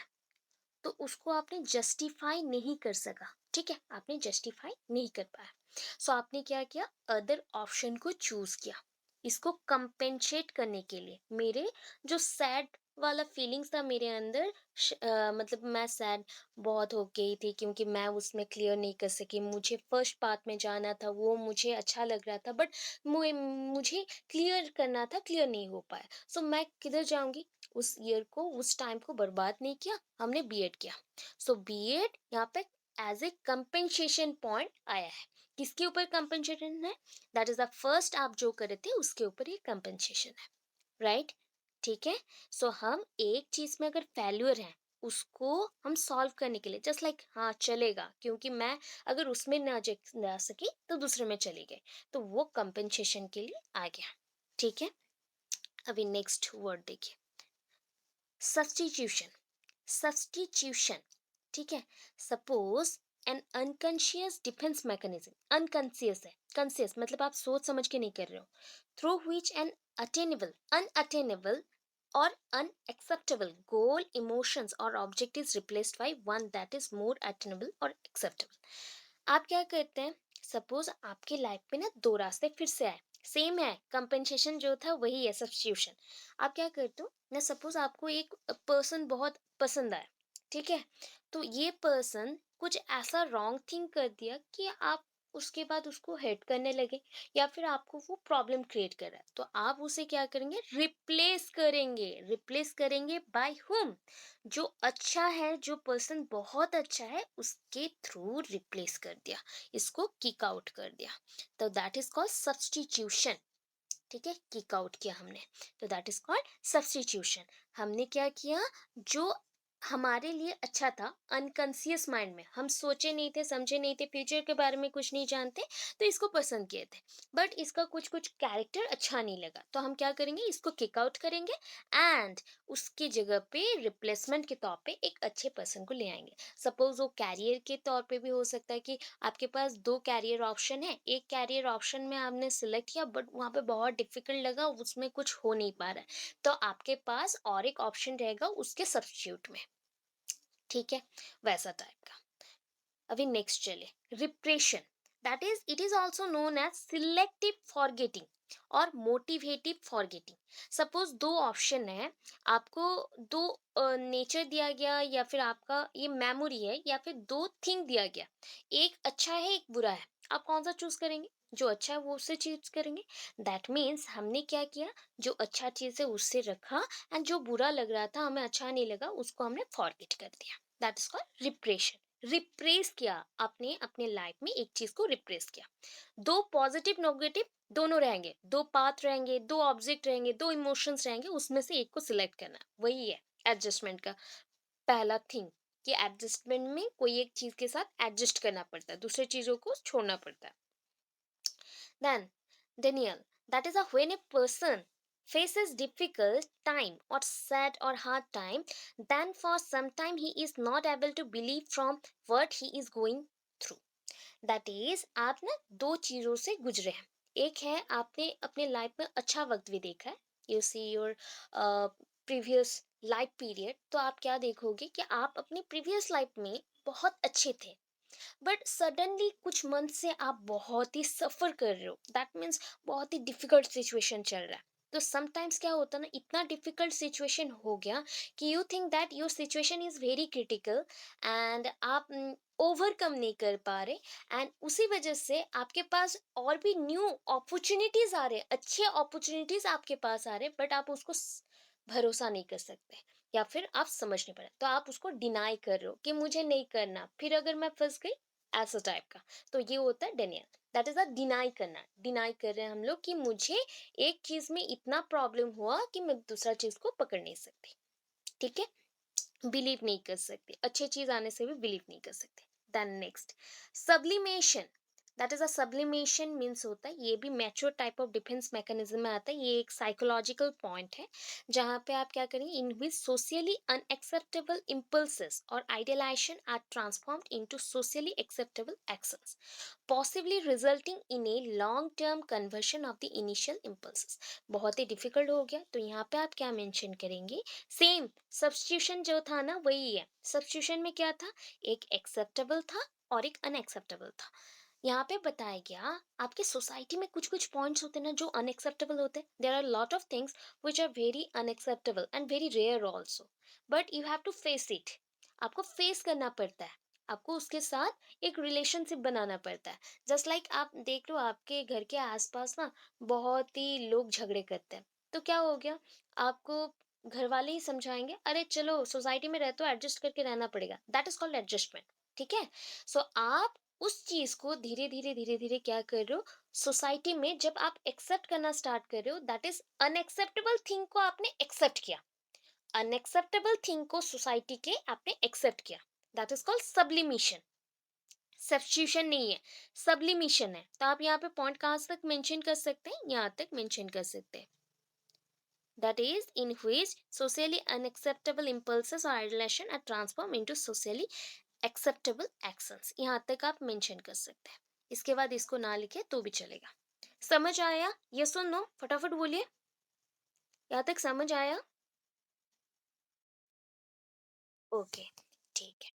तो उसको आपने जस्टिफाई नहीं कर सका। ठीक है, आपने जस्टिफाई नहीं कर पाया, सो आपने क्या किया, अदर ऑप्शन को चूज किया, इसको कंपेंसेट करने के लिए। मेरे जो सैड वाला फीलिंग्स था मेरे अंदर, मतलब मैं सैड बहुत हो गई थी क्योंकि मैं उसमें क्लियर नहीं कर सकी, मुझे फर्स्ट पार्ट में जाना था, वो मुझे अच्छा लग रहा था, बट मुझे क्लियर करना था, क्लियर नहीं हो पाया, सो मैं किधर जाऊंगी, उस ईयर को, उस टाइम को बर्बाद नहीं किया, हमने बीएड किया। सो बीएड यहाँ पे एज ए कंपेंसेशन पॉइंट आया है। किसके ऊपर कंपेंसेशन है, दैट इज द फर्स्ट आप जो करे थे उसके ऊपर ये कंपेंसेशन है, राइट। ठीक है, सो हम एक चीज में अगर फेल्यूर है, उसको हम सॉल्व करने के लिए जस्ट लाइक हाँ चलेगा, क्योंकि मैं अगर उसमें ना जा सकी तो दूसरे में चली गई, तो वो कंपेंसेशन के लिए आ गया। ठीक है, अभी नेक्स्ट वर्ड देखिए, सब्स्टिट्यूशन, सब्स्टिट्यूशन। ठीक है, suppose N unconscious defence mechanism, unconscious है, कॉन्शियस मतलब आप सोच समझ के नहीं कर रहे हो, through which N attainable, unattainable और unacceptable goal, emotions or object is replaced by one that is more attainable or acceptable। आप क्या करते हैं, सपोज आपके लाइफ में ना दो रास्ते फिर से आए, सेम है, कंपेंसेशन जो था वही है, सब्स्टिट्यूशन। आप क्या करते हो ना, सपोज आपको एक पर्सन बहुत पसंद आया, ठीक है, तो ये पर्सन कुछ ऐसा रॉन्ग थिंग कर दिया कि आप उसके बाद उसको हेट करने लगे, या फिर आपको वो प्रॉब्लम क्रिएट कर रहा है, तो आप उसे क्या करेंगे, रिप्लेस करेंगे, रिप्लेस करेंगे बाय हुम, जो अच्छा है, जो पर्सन बहुत अच्छा है उसके थ्रू रिप्लेस कर दिया, इसको किक आउट कर दिया, तो दैट इज कॉल्ड सब्स्टिट्यूशन। ठीक है, किक आउट किया हमने, तो दैट इज कॉल्ड सब्स्टिट्यूशन। हमने क्या किया, जो हमारे लिए अच्छा था, अनकॉन्शियस माइंड में हम सोचे नहीं थे, समझे नहीं थे, फ्यूचर के बारे में कुछ नहीं जानते, तो इसको पसंद किए थे, बट इसका कुछ कुछ कैरेक्टर अच्छा नहीं लगा, तो हम क्या करेंगे, इसको किक आउट करेंगे, एंड उसकी जगह पे रिप्लेसमेंट के तौर पे एक अच्छे पर्सन को ले आएंगे। सपोज वो कैरियर के तौर पे भी हो सकता है कि आपके पास दो कैरियर ऑप्शन है, एक कैरियर ऑप्शन में आपने सिलेक्ट किया बट वहाँ पे बहुत डिफिकल्ट लगा, उसमें कुछ हो नहीं पा रहा है, तो आपके पास और एक ऑप्शन रहेगा उसके सब्स्टिट्यूट में। ठीक है, वैसा टाइप का। अभी नेक्स्ट चले, repression, that is it is also known as selective forgetting और मोटिवेटिव फॉरगेटिंग। सपोज दो ऑप्शन है, आपको दो नेचर दिया गया, या फिर आपका ये मेमोरी है, या फिर दो थिंग दिया गया, एक अच्छा है एक बुरा है, आप कौन सा चूज करेंगे? जो अच्छा है वो उससे चूज करेंगे। दैट मीन्स हमने क्या किया, जो अच्छा चीज है उससे रखा, एंड जो बुरा लग रहा था, हमें अच्छा नहीं लगा, उसको हमने फॉरगेट कर दिया। That is called repression. Repress किया आपने अपने लाइफ में, एक चीज को रिप्रेस किया। दो पॉजिटिव नेगेटिव दोनों रहेंगे, दो पाथ रहेंगे, दो ऑब्जेक्ट रहेंगे, दो इमोशंस रहेंगे, उसमें से एक को सिलेक्ट करना है। वही है एडजस्टमेंट का पहला थिंग, कि एडजस्टमेंट में कोई एक चीज के साथ एडजस्ट करना पड़ता है, दूसरी चीजों को छोड़ना पड़ता है। Then, Daniel, that is a when a person faces difficult time or sad or hard time, then for some time he is not able to believe from what he is going through. That is आप ना दो चीजों से गुजरे हैं। एक है आपने अपने लाइफ में अच्छा वक्त भी देखा है, you see your previous life period, तो आप क्या देखोगे कि आप अपनी प्रीवियस लाइफ में बहुत अच्छे थे, बट सडनली कुछ मंथ से आप बहुत ही सफर कर रहे हो। दैट मीन्स बहुत ही डिफिकल्ट सिचुएशन चल रहा है। तो समटाइम्स क्या होता है ना, इतना डिफिकल्ट सिचुएशन हो गया कि you think that your situation is very critical, and आप ओवरकम नहीं कर पा रहे, एंड उसी वजह से आपके पास और भी न्यू अपॉर्चुनिटीज आ रहे हैं, अच्छे अपॉर्चुनिटीज आपके पास आ रहे हैं, बट आप उसको भरोसा नहीं कर सकते, या फिर आप समझ नहीं पा रहे, तो आप उसको डिनाई कर रहे हो कि मुझे नहीं करना, फिर अगर मैं फंस गई, ऐसा टाइप का। तो ये होता है denial. That is a deny करना। डिनाई कर रहे हैं हम लोग कि मुझे एक चीज में इतना प्रॉब्लम हुआ कि मैं दूसरा चीज को पकड़ नहीं सकती। ठीक है, बिलीव नहीं कर सकते, अच्छी चीज आने से भी बिलीव नहीं कर सकते। Then next, sublimation. That is a sublimation means होता है, ये भी mature type of defence mechanism में आता है। ये एक साइकोलॉजिकल पॉइंट है जहाँ पे आप क्या करेंगे, in which socially unacceptable impulses और idealization are transformed into socially acceptable actions, possibly resulting in a long term conversion of the initial impulses। बहुत ही डिफिकल्ट हो गया, तो यहाँ पे आप क्या मेंशन करेंगे, सेम सब्स्टिट्यूशन जो था ना वही है। सब्स्टिट्यूशन में क्या था, एक एक्सेप्टेबल था और एक अनएक्सेप्टेबल था। यहाँ पे बताया गया आपके सोसाइटी में कुछ कुछ पॉइंट्स होते हैं ना जो अनएक्सेप्टेबल होते हैं। There are lot of things which are very unacceptable and very rare also, but you have to face it. आपको फेस करना पड़ता है, आपको उसके साथ एक रिलेशनशिप बनाना पड़ता है। जस्ट लाइक आप देख लो, आपके घर के आसपास ना बहुत ही लोग झगड़े करते हैं, तो क्या हो गया, आपको घर वाले ही समझाएंगे, अरे चलो सोसाइटी में रहते हो, एडजस्ट करके रहना पड़ेगा। That is called adjustment. ठीक है, सो आप उस चीज को धीरे धीरे क्या कर रहे हो, सोसाइटी में जब आप एक्सेप्ट करना स्टार्ट कर रहे हो, दैट इज अनएक्सेप्टेबल थिंग को आपने एक्सेप्ट किया। अनएक्सेप्टेबल थिंग को सोसाइटी के आपने एक्सेप्ट किया। That is called sublimation. Substitution नहीं है, सब्लिमिशन है। तो आप यहाँ पे पॉइंट कहाँ तक मेंशन कर सकते हैं, यहाँ तक मेंशन कर सकते हैं। That is in which socially unacceptable impulses or ideation are transformed into socially acceptable actions। यहाँ तक आप मेंशन कर सकते हैं। इसके बाद इसको ना लिखे तो भी चलेगा। समझ आया? यस और नो फटाफट बोलिए। यहाँ तक समझ आया? ओके, ठीक है।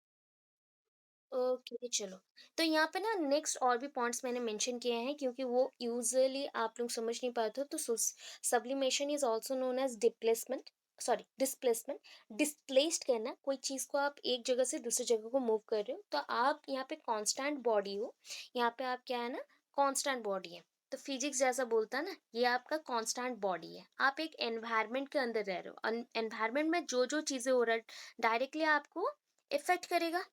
ओके चलो, तो यहाँ पे ना नेक्स्ट और भी पॉइंट्स मैंने मेंशन किए हैं, क्योंकि वो यूजुअली आप लोग समझ नहीं पाते हो। तो sublimation is also known as displacement, sorry displacement. Displaced करना, कोई चीज को आप एक जगह से दूसरी जगह को मूव कर रहे हो, तो आप यहाँ पे कांस्टेंट बॉडी हो। यहाँ पे आप क्या है ना, कांस्टेंट बॉडी है। तो फिजिक्स जैसा बोलता है ना, ये आपका कांस्टेंट बॉडी है। आप एक एनवायरनमेंट के अंदर रह रहे हो, एनवायरनमेंट में जो जो चीजें हो रहा है डायरेक्टली आपको इफेक्ट करेगा।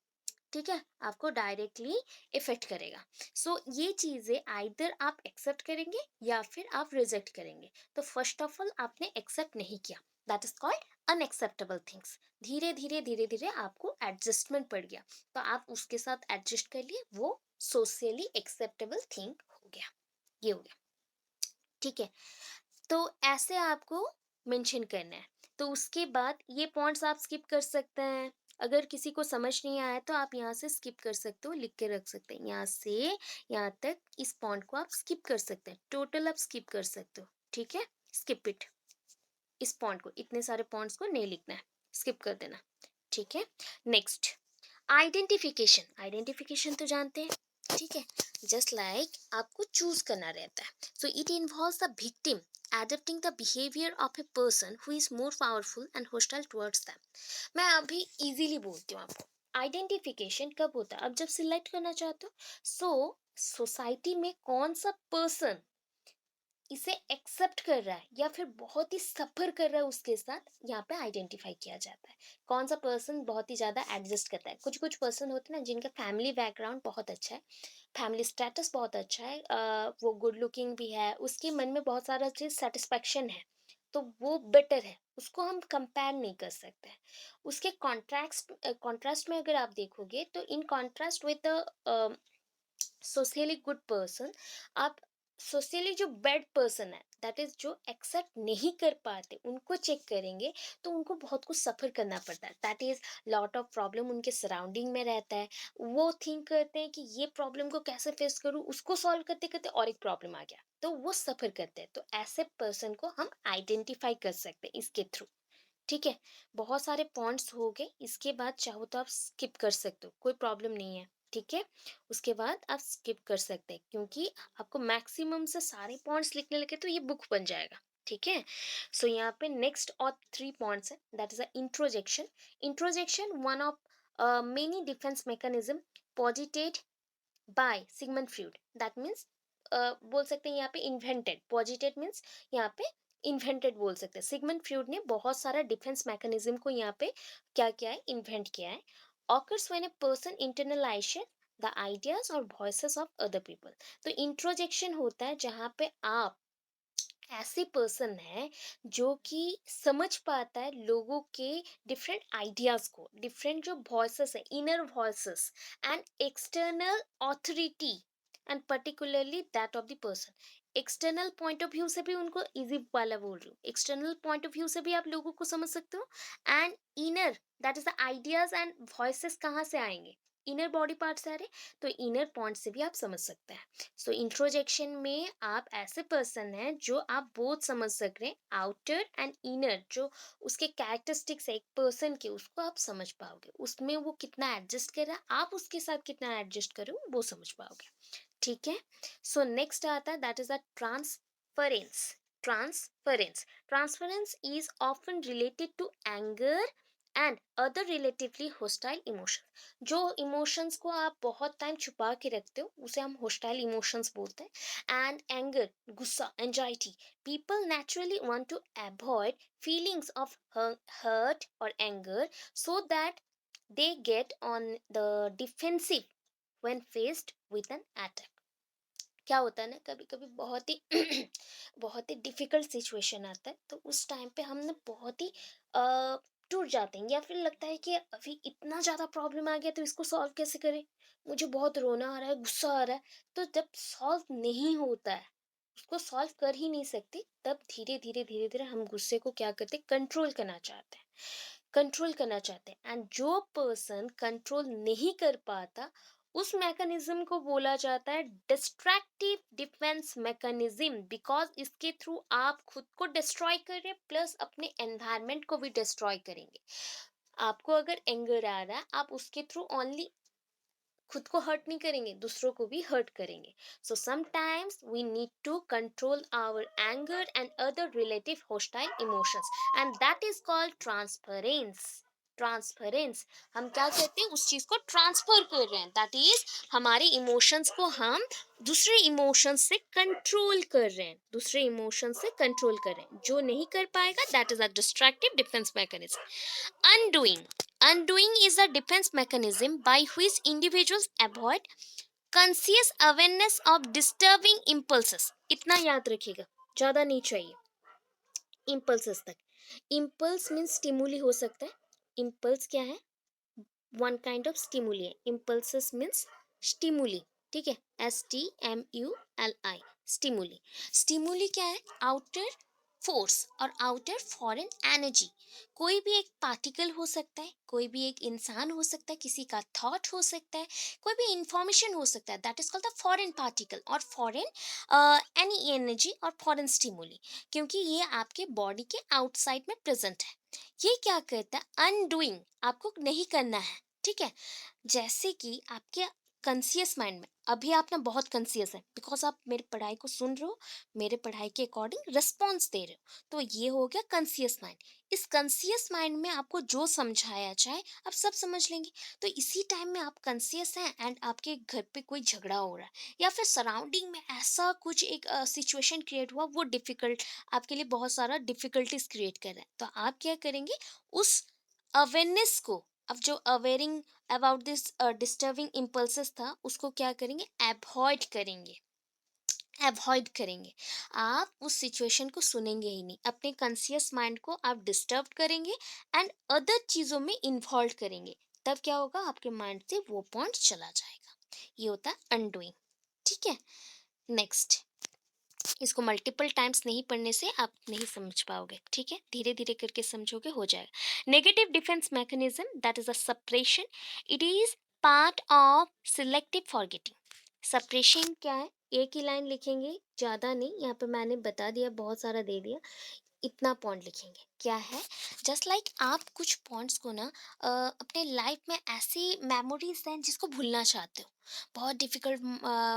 ठीक है, आपको डायरेक्टली इफेक्ट करेगा। सो ये चीजें आइदर आप एक्सेप्ट करेंगे या फिर आप रिजेक्ट करेंगे। तो फर्स्ट ऑफ ऑल आपने एक्सेप्ट नहीं किया, that is called unacceptable things. धीरे धीरे आपको एडजस्टमेंट पड़ गया, तो आप उसके साथ एडजस्ट कर लिए, वो सोशली एक्सेप्टेबल थिंग हो गया। ये हो गया। ठीक है, तो ऐसे आपको मेंशन करना है। तो उसके बाद ये पॉइंट्स आप स्किप कर सकते हैं। अगर किसी को समझ नहीं आया तो आप यहाँ से स्किप कर सकते हो, लिख के रख सकते हैं। यहाँ से यहाँ तक इस पॉइंट को आप स्किप कर सकते हैं, टोटल आप स्किप कर सकते हो। ठीक है, स्किप इट। इस पॉइंट को, इतने सारे पॉइंट्स को नहीं लिखना है, स्किप कर देना। ठीक है, नेक्स्ट, आइडेंटिफिकेशन। आइडेंटिफिकेशन तो जानते हैं। ठीक है, जस्ट लाइक आपको चूज करना रहता है। So it involves the victim adapting the behavior of a person who is more powerful and hostile towards them। मैं अभी इजीली बोलती हूँ आपको। आइडेंटिफिकेशन कब होता है, अब जब सिलेक्ट करना चाहते हो। सो सोसाइटी में कौन सा पर्सन इसे एक्सेप्ट कर रहा है या फिर बहुत ही सफ़र कर रहा है उसके साथ, यहाँ पे आइडेंटिफाई किया जाता है। कौन सा पर्सन बहुत ही ज़्यादा एडजस्ट करता है। कुछ कुछ पर्सन होते हैं ना जिनका फैमिली बैकग्राउंड बहुत अच्छा है, फैमिली स्टेटस बहुत अच्छा है, वो गुड लुकिंग भी है, उसके मन में बहुत सारा चीज़ सेटिस्फेक्शन है, तो वो बेटर है, उसको हम कंपेयर नहीं कर सकते हैं। उसके कॉन्ट्रास्ट में अगर आप देखोगे तो in contrast with the socially good person, आप सोशली जो बैड पर्सन है, दैट इज जो एक्सेप्ट नहीं कर पाते, उनको चेक करेंगे तो उनको बहुत कुछ सफ़र करना पड़ता है। That is lot of problem उनके सराउंडिंग में रहता है। वो थिंक करते हैं कि ये प्रॉब्लम को कैसे फेस करूँ, उसको सॉल्व करते करते और एक प्रॉब्लम आ गया, तो वो सफ़र करते हैं। तो ऐसे पर्सन को हम आइडेंटिफाई कर सकते हैं इसके थ्रू। ठीक है, बहुत सारे पॉइंट्स हो गए, इसके बाद चाहो तो आप स्किप कर सकते हो, कोई प्रॉब्लम नहीं है। ठीक है, उसके बाद आप स्किप कर सकते हैं क्योंकि आपको मैक्सिमम से सारे पॉइंट्स लिखने लगे तो ये बुक बन जाएगा। ठीक है, सो यहाँ पे नेक्स्ट और 3 पॉइंट्स है, that is a introjection. Introjection one of many defence mechanism posited by Sigmund Freud, that means बोल सकते हैं यहाँ पे इन्वेंटेड, पॉजिटेड मीन्स यहाँ पे इन्वेंटेड बोल सकते हैं। सिगमंड फ्रॉइड ने बहुत सारा डिफेंस मैकेनिज्म को यहाँ पे क्या किया है, इन्वेंट किया है। Occurs when a person internalisation the ideas और वॉइसेस ऑफ अदर पीपल। तो इंट्रोजेक्शन होता है जहाँ पे आप ऐसे पर्सन है जो कि समझ पाता है लोगों के डिफरेंट आइडियाज को, डिफरेंट जो वॉइसेस है, inner voices and external authority, and particularly that of the person. External point of view से भी उनको इजी वाला बोल रही हूँ, एक्सटर्नल पॉइंट ऑफ व्यू से भी आप लोगों को समझ सकते हो। And inner, that is the ideas and voices कहाँ से आएंगे, इनर बॉडी पार्ट से आ रहे, तो इनर पॉइंट से भी आप समझ सकते हैं। सो इंट्रोजेक्शन में आप ऐसे पर्सन हैं जो आप बोथ समझ सक रहे हैं, आउटर एंड इनर, जो उसके कैरेक्टरिस्टिक्स है एक पर्सन के, उसको आप समझ पाओगे, उसमें वो कितना एडजस्ट कर रहा है, आप उसके साथ कितना एडजस्ट करो वो समझ पाओगे। ठीक है, सो नेक्स्ट आता है that is a transference. Transference, transference is often related to anger and other relatively hostile emotion. जो इमोशंस को आप बहुत टाइम छुपा के रखते हो उसे हम होस्टाइल इमोशंस बोलते हैं। एंड एंगर, गुस्सा, anxiety, people naturally want to avoid feelings of hurt और anger so that they get on the defensive when faced with an attack। क्या होता है ना, कभी कभी बहुत ही बहुत ही डिफिकल्ट सिचुएशन आता है, तो उस टाइम पे हम ना बहुत ही टूट जाते हैं, या फिर लगता है कि अभी इतना ज़्यादा प्रॉब्लम आ गया तो इसको सॉल्व कैसे करें, मुझे बहुत रोना आ रहा है, गुस्सा आ रहा है। तो जब सॉल्व नहीं होता है, उसको सॉल्व कर ही नहीं सकते, तब धीरे धीरे धीरे धीरे हम गुस्से को क्या करते हैं, कंट्रोल करना चाहते हैं, कंट्रोल करना चाहते हैं। एंड जो पर्सन कंट्रोल नहीं कर पाता, उस मैकेनिज्म को बोला जाता है डिस्ट्रैक्टिव डिफेंस मैकेनिज्म, बिकॉज इसके थ्रू आप खुद को डिस्ट्रॉय कर रहे हैं प्लस अपने एनवायरनमेंट को भी डिस्ट्रॉय करेंगे। आपको अगर एंगर आ रहा है, आप उसके थ्रू ओनली खुद को हर्ट नहीं करेंगे, दूसरों को भी हर्ट करेंगे। So sometimes we need to control our anger and other relative hostile emotions, and that is called transference. Transference, हम क्या कहते हैं, उस चीज को ट्रांसफर कर रहे हैं, दैट इज हमारे इमोशंस को हम दूसरे इमोशंस से कंट्रोल कर रहे हैं, दूसरे इमोशंस से कंट्रोल कर रहे हैं। जो नहीं कर पाएगा, that is a destructive defence mechanism. Undoing, undoing is a defense mechanism by which individuals avoid conscious awareness of disturbing impulses। इतना याद रखिएगा, ज्यादा नहीं चाहिए impulses तक। impulse मीन्स स्टिमुली हो सकता है। impulse क्या है, वन काइंड ऑफ स्टिमुली है, impulses मीन्स स्टिमुली। ठीक है, STMULI, स्टिमुली। स्टिमुली क्या है, आउटर फोर्स और आउटर फॉरेन एनर्जी। कोई भी एक पार्टिकल हो सकता है, कोई भी एक इंसान हो सकता है, किसी का थॉट हो सकता है, कोई भी इंफॉर्मेशन हो सकता है, that is called the foreign particle और फॉरेन एनी एनर्जी और फॉरेन स्टिमुली, क्योंकि ये आपके बॉडी के आउटसाइड में प्रेजेंट है। ये क्या करता है, अनडूइंग, आपको नहीं करना है। ठीक है, जैसे कि आपके कंसियस माइंड में अभी आप ना बहुत कंसियस है, बिकॉज आप मेरी पढ़ाई को सुन रहे हो, मेरे पढ़ाई के अकॉर्डिंग रिस्पॉन्स दे रहे हो, तो ये हो गया कंसियस माइंड। इस कंसियस माइंड में आपको जो समझाया जाए आप सब समझ लेंगे। तो इसी टाइम में आप कंसियस हैं एंड आपके घर पे कोई झगड़ा हो रहा है या फिर सराउंडिंग में ऐसा कुछ एक सिचुएशन क्रिएट हुआ, वो डिफिकल्ट आपके लिए बहुत सारा डिफिकल्टीज क्रिएट कर रहा है, तो आप क्या करेंगे, उस अवेयरनेस को, अब जो awaring about this disturbing impulses था, उसको क्या करेंगे, अवॉइड करेंगे। अवॉइड करेंगे, आप उस सिचुएशन को सुनेंगे ही नहीं, अपने कॉन्शियस माइंड को आप डिस्टर्ब करेंगे एंड अदर चीज़ों में इन्वॉल्व करेंगे। तब क्या होगा, आपके माइंड से वो पॉइंट चला जाएगा। ये होता है अनडूइंग। ठीक है, नेक्स्ट, इसको मल्टीपल टाइम्स नहीं पढ़ने से आप नहीं समझ पाओगे, ठीक है, धीरे धीरे करके समझोगे, हो जाएगा। Negative defence mechanism, that is a suppression, it is part of selective forgetting. Suppression क्या है, एक ही लाइन लिखेंगे, ज़्यादा नहीं, यहाँ पे मैंने बता दिया, बहुत सारा दे दिया, इतना पॉइंट लिखेंगे। क्या है, जस्ट लाइक आप कुछ पॉइंट्स को ना अपने लाइफ में ऐसी मेमोरीज हैं जिसको भूलना चाहते हो, बहुत डिफिकल्ट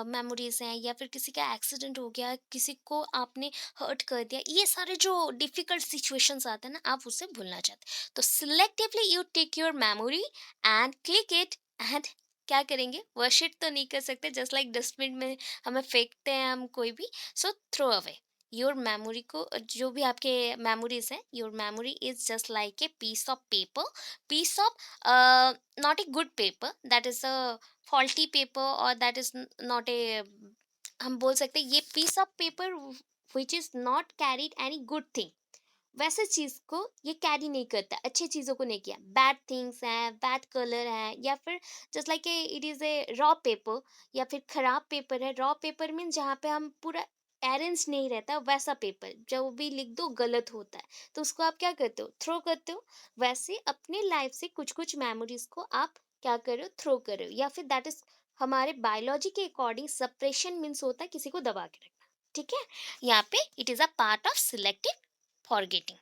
मेमोरीज हैं, या फिर किसी का एक्सीडेंट हो गया, किसी को आपने हर्ट कर दिया, ये सारे जो डिफिकल्ट सिचुएशंस आते हैं ना, आप उससे भूलना चाहते हैं, तो selectively you take your memory and click it and क्या करेंगे, वर्शिट तो नहीं कर सकते, जस्ट लाइक डस्टबिन में हमें फेंकते हैं हम कोई भी, so throw away your memory को। जो भी आपके मेमोरीज हैं, your memory is just like a piece of paper, piece of not a good paper, that is a faulty paper, और दैट इज नॉट ए, हम बोल सकते हैं ये piece of paper which is not carried any good thing, वैसे चीज को ये कैरी नहीं करता, अच्छी चीजों को नहीं किया, बैड थिंग्स हैं, बैड कलर है, या फिर just like A it is a raw paper, या फिर खराब पेपर है। रॉ पेपर मीन जहाँ पे हम पूरा एरेंज नहीं रहता, वैसा पेपर जो भी लिख दो गलत होता है, तो उसको आप क्या करते हो, थ्रो करते हो। वैसे अपने लाइफ से कुछ कुछ मेमोरीज को आप क्या कर रहे हो, थ्रो कर रहे हो, या फिर दैट इज हमारे बायोलॉजी के अकॉर्डिंग सप्रेशन मीन्स होता है किसी को दबा के रखना। ठीक है, यहाँ पे it is a part of selective forgetting.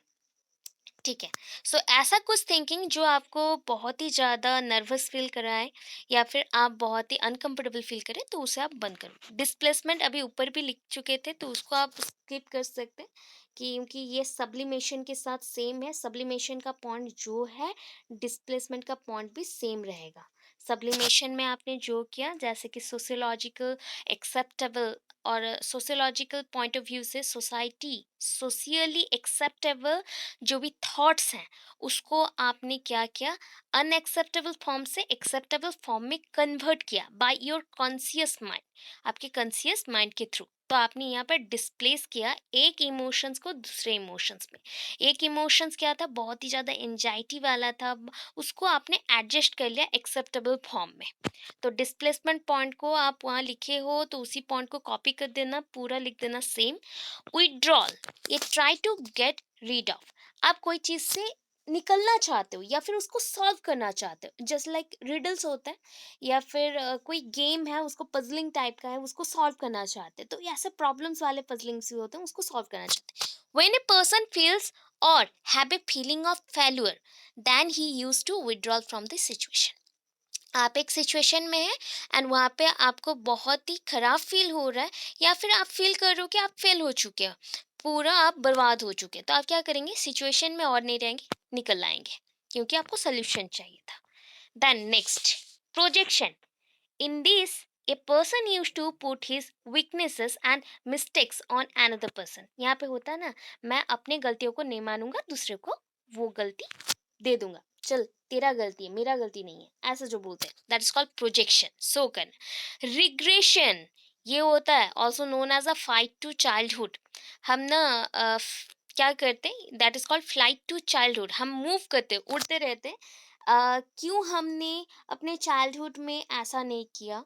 ठीक है, सो ऐसा कुछ थिंकिंग जो आपको बहुत ही ज़्यादा नर्वस फील कराए, या फिर आप बहुत ही अनकंफर्टेबल फील करें, तो उसे आप बंद करो। डिस्प्लेसमेंट अभी ऊपर भी लिख चुके थे, तो उसको आप स्किप कर सकते हैं, क्योंकि ये सब्लिमेशन के साथ सेम है। सब्लिमेशन का पॉइंट जो है, डिस्प्लेसमेंट का पॉइंट भी सेम रहेगा। सब्लिमेशन में आपने जो किया, जैसे कि सोशियोलॉजिकल एक्सेप्टेबल, और सोशियोलॉजिकल पॉइंट ऑफ व्यू से सोसाइटी सोशियली एक्सेप्टेबल जो भी थॉट्स हैं, उसको आपने क्या किया, अनएक्सेप्टेबल फॉर्म से एक्सेप्टेबल फॉर्म में कन्वर्ट किया बाय योर कॉन्शियस माइंड, आपके कॉन्शियस माइंड के थ्रू। तो आपने यहाँ पर डिस्प्लेस किया एक इमोशंस को दूसरे इमोशंस में। एक इमोशंस क्या था, बहुत ही ज़्यादा एंजाइटी वाला था, उसको आपने एडजस्ट कर लिया एक्सेप्टेबल फॉर्म में। तो डिस्प्लेसमेंट पॉइंट को आप वहाँ लिखे हो, तो उसी पॉइंट को कॉपी कर देना, पूरा लिख देना सेम। विड्रॉल, ये try to get rid of, आप कोई चीज़ से निकलना चाहते हो या फिर उसको सॉल्व करना चाहते हो, जस्ट लाइक रिडल्स होता है, या फिर कोई गेम है, उसको पजलिंग टाइप का है, उसको सॉल्व करना चाहते हैं, तो ऐसे प्रॉब्लम्स वाले पजलिंग्स भी होते हैं, उसको सॉल्व करना चाहते हैं। व्हेन ए पर्सन फील्स और have a feeling of failure, then he use to withdrawal from the situation. आप एक सिचुएशन में हैं एंड वहाँ पे आपको बहुत ही खराब फील हो रहा है, या फिर आप फील कर रहे हो कि आप फेल हो चुके हो, पूरा आप बर्बाद हो चुके हैं, तो आप क्या करेंगे, सिचुएशन में और नहीं रहेंगे, निकल आएंगे, क्योंकि आपको सोल्यूशन चाहिए था। Then next, projection, in this a person use to put his weaknesses and mistakes on another person. यहाँ पे होता है ना, मैं अपने गलतियों को नहीं मानूंगा, दूसरे को वो गलती दे दूंगा, चल तेरा गलती है, मेरा गलती नहीं है, ऐसा जो बोलते हैं, that is called projection. So करना। रिग्रेशन, ये होता है also known as a fight to childhood. हम ना क्या करते हैं, that is called flight to childhood, हम मूव करते हैं, उड़ते रहते हैं। क्यों हमने अपने चाइल्डहुड में ऐसा नहीं किया,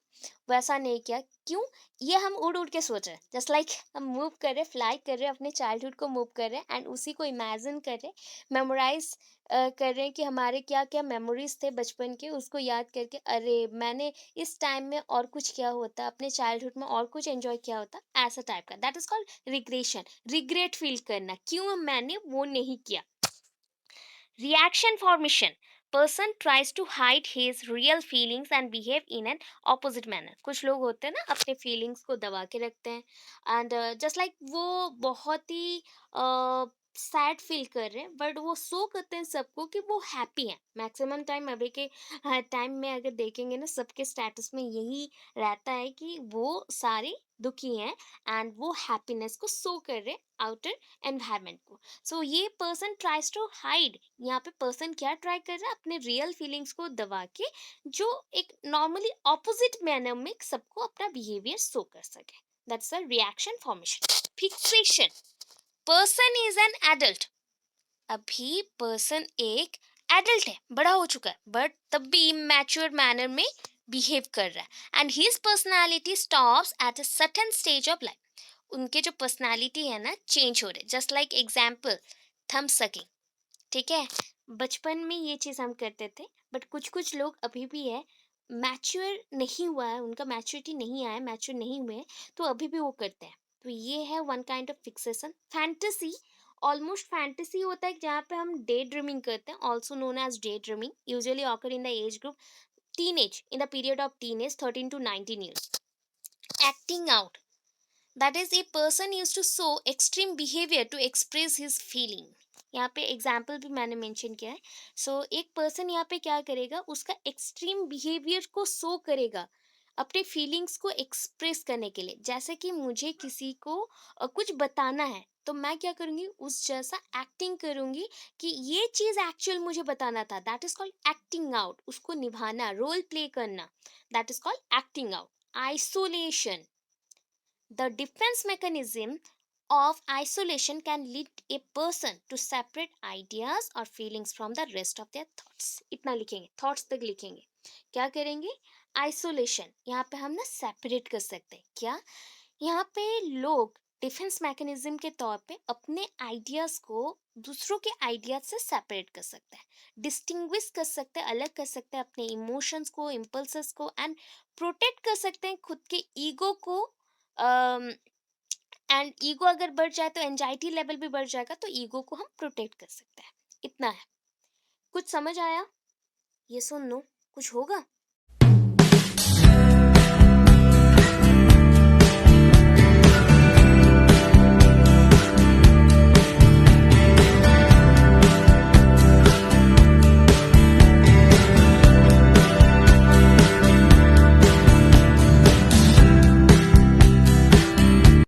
वैसा नहीं किया, क्यों, ये हम उड़ उड़ के सोच रहे हैं, जस्ट लाइक हम मूव कर रहे, फ्लाई कर रहे, अपने चाइल्डहुड को मूव कर रहे एंड उसी को इमेजिन कर रहे, मेमोराइज कर रहे हैं कि हमारे क्या क्या मेमोरीज थे बचपन के, उसको याद करके, अरे मैंने इस टाइम में और कुछ किया होता, अपने चाइल्डहुड में और कुछ एंजॉय किया होता, ऐसा टाइप का, that is called regression. Regret feel करना, क्यों मैंने वो नहीं किया। Reaction formation, person tries to hide his real feelings and behave in an opposite manner. कुछ लोग होते हैं ना अपने फीलिंग्स को दबा के रखते हैं, एंड जस्ट लाइक वो बहुत ही सैड फील कर रहे हैं, बट वो शो करते हैं सबको कि वो हैप्पी हैं। मैक्सिमम टाइम अभी के टाइम में अगर देखेंगे ना, सबके स्टेटस में यही रहता है कि वो सारे दुखी हैं एंड वो हैप्पीनेस को शो कर रहे हैं आउटर एनवायरनमेंट को। सो ये पर्सन ट्राइज टू हाइड, यहाँ पे पर्सन क्या ट्राई कर रहा है, अपने रियल फीलिंग्स को दबा के जो एक नॉर्मली ऑपोजिट मैनर में सबको अपना बिहेवियर शो कर सके। That's a reaction formation. Fixation, person is an adult. अभी पर्सन एक एडल्ट है, बड़ा हो चुका है, बट तब भी इमैच्योर मैनर में बिहेव कर रहा है, and his personality stops at a certain stage of life. उनके जो पर्सनालिटी है ना चेंज हो रहे, जस्ट लाइक एग्जाम्पल, थम सकिंग। ठीक है, बचपन में ये चीज हम करते थे, बट कुछ कुछ लोग अभी भी है, मैच्योर नहीं हुआ है, उनका मैच्योरिटी नहीं आया, मैच्योर नहीं हुए हैं, तो अभी भी वो करते हैं। तो ये है one kind of fixation. Fantasy, almost fantasy होता है जहाँ पे हम डे ड्रीमिंग करते हैं, also known as day dreaming, usually occur in the age group teenage, in the period of teenage 13 to 19 years। Acting out, that is a person used to show extreme behavior to express his feeling। यहाँ पे example भी मैंने mention किया है। एक person यहाँ पे क्या करेगा, उसका एक्सट्रीम बिहेवियर को शो करेगा अपने फीलिंग्स को एक्सप्रेस करने के लिए। जैसे कि मुझे किसी को कुछ बताना है, तो मैं क्या करूँगी, उस जैसा एक्टिंग करूँगी कि ये चीज़ एक्चुअल मुझे बताना था। That is called acting out, उसको निभाना, रोल प्ले करना, that is called acting out. Isolation, the defense mechanism of isolation can lead a person to separate ideas or feelings from the rest of their thoughts। इतना लिखेंगे, thoughts तक लिखेंगे। क्या करेंगे, isolation, यहाँ पे हम ना सेपरेट कर सकते हैं। क्या, यहाँ पे लोग डिफेंस मैकेनिज्म के तौर पे अपने आइडियाज को दूसरों के आइडियाज से सेपरेट कर सकते हैं, डिस्टिंग्विश कर सकते हैं, अलग कर सकते हैं अपने इमोशंस को, इम्पल्सेस को, एंड प्रोटेक्ट कर सकते हैं खुद के ईगो को। एंड ईगो अगर बढ़ जाए तो एंजाइटी लेवल भी बढ़ जाएगा, तो ईगो को हम प्रोटेक्ट कर सकते हैं। इतना है। कुछ समझ आया? ये सुन लो, कुछ होगा?